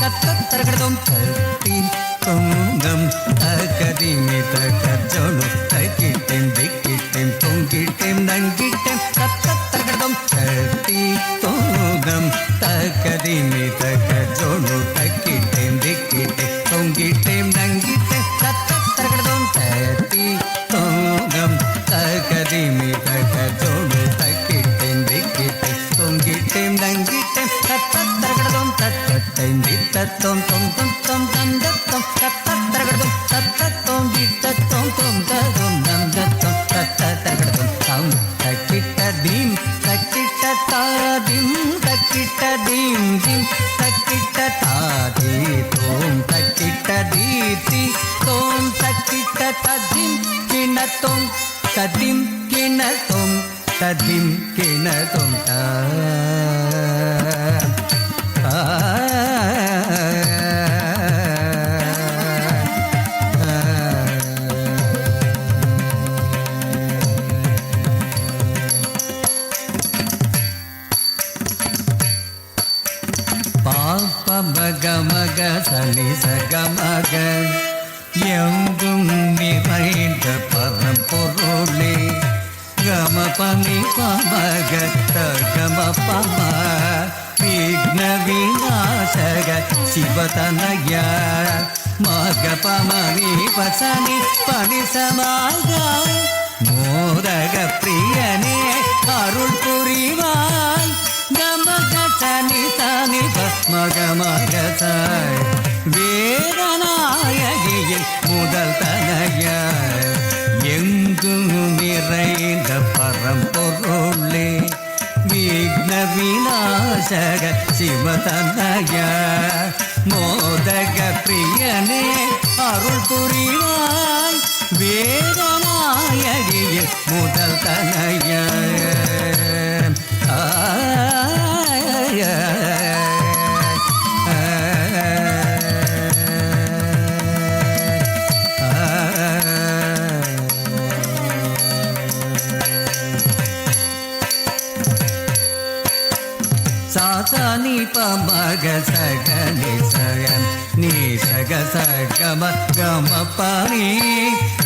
தத்தரகடதும் தத்தீம் தொங்கம் தகதிமி தகஜோனு தகிட்டேம் திக்கிட்டேம் தொங்கிட்டேம் நங்கிட்டேம் தத்தரகடதும் தத்தீ தொங்கம் தகதிமி தகஜோனு தகிட்டேம் திக்கிட்டேம் தொங்கிட்டேம் நங்கிட்டேம் தத்தரகடதும் தத்தீ தொங்கம் தகதிமி தகஜோனு தகிட்டேம் திக்கிட்டேம் தொங்கிட்டேம் நங்கிட்டேம் தத்தரகடதும் தத்தத்தைம் தித்தத்தோம் தொம் தொம் தொம் தம் தத்தம் தத்தரகடதும் தத்தத்தோம் தித்தத்தோம் தொம் ததும் நம் தத்தம் தத்தரகடதும் தம் தக்கிட்ட தீம் தக்கிட்ட தாதிம் தக்கிட்ட தீம் தீம் தக்கிட்ட தாதி தோம் தக்கிட்ட தீதி தோம் தக்கிட்ட ததிம் கிணத்தோம் ததிம் கிணத்தோம் ததிம் கிணத்தோம் தா மக சனி சகமக எங்கும் நிறைந்த பரம்பொருளே கம பனி பமக தகம பம விக்ன விநாசக சிவதனய மக பமனி பசனி பனி சமாக மோதக பிரியனே அருள் புரிவாய் கமக சனி சனி மக மக சாய் வேதநாயகியின் முதல் தனய எங்கும் நிறைந்த பரம்பொருளே விக்ன விநாசக சிவதனய மோதக பிரியனே அருள் புரிவாய் வேதநாயகியின் முதல் தனய சாசனி பமக சகனி சகன் நீ சக சகம கம பனி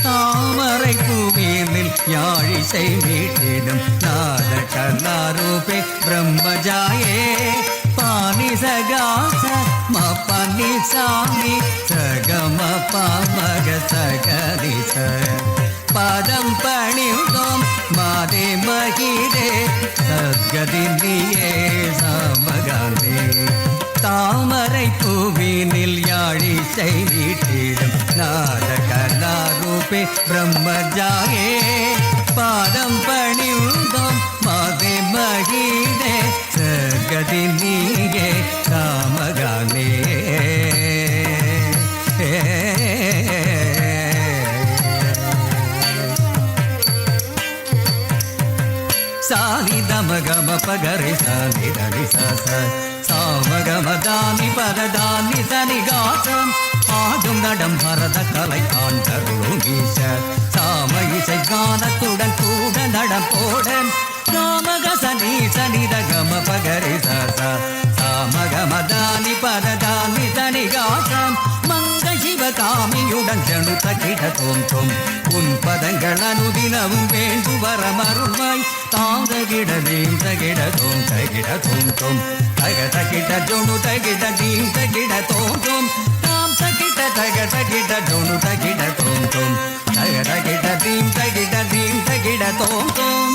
தாமரை பூமியில் யாழிசை மீட்டிடும் நாத கலாரூபே பிரம்மஜாயே பானி சகாச ம பனி சாமி சகம பமக சகனி ச பாதம் பணிந்தோம் மாதே மகிதே சத்கதி நீயே சாமகாந்தே தாமரை பூவினில் யாழிசை நீட்டிடும் நாத கலாரூபே பிரம்மஜாயே பாதம் பணிந்தோம் மாதே மகிதே சத்கதி நீயே சாமகாந்தே சானி தமகம பகரி சானி தனி சச சாமகம தானி பரதானி சனி காசம் ஆடும் நடம் பரத கலை ஆண்டருளும் ஈச சாம இசை கானத்துடன் கூட நடம் போடன் சாமக சனி சனி தகம பகரி சச சாமகம தானி பரதானி சனி காசம் மங்க சிவகாமியுடன் ஜனு தகிட தோம் தோம் உன் பதங்கள் அனுதினவும் வேண்டு வரமருள்வாய் தாங்கிட நீம் தகிட தோம் தோம் தக தகிட ஜொனு தகிட நீம் தகிட தோம் தோம் தாம் தகிட தக தகிட ஜொனு தகிட தோம் தோம் தக தகிட நீம் தகிட தோம் தோம்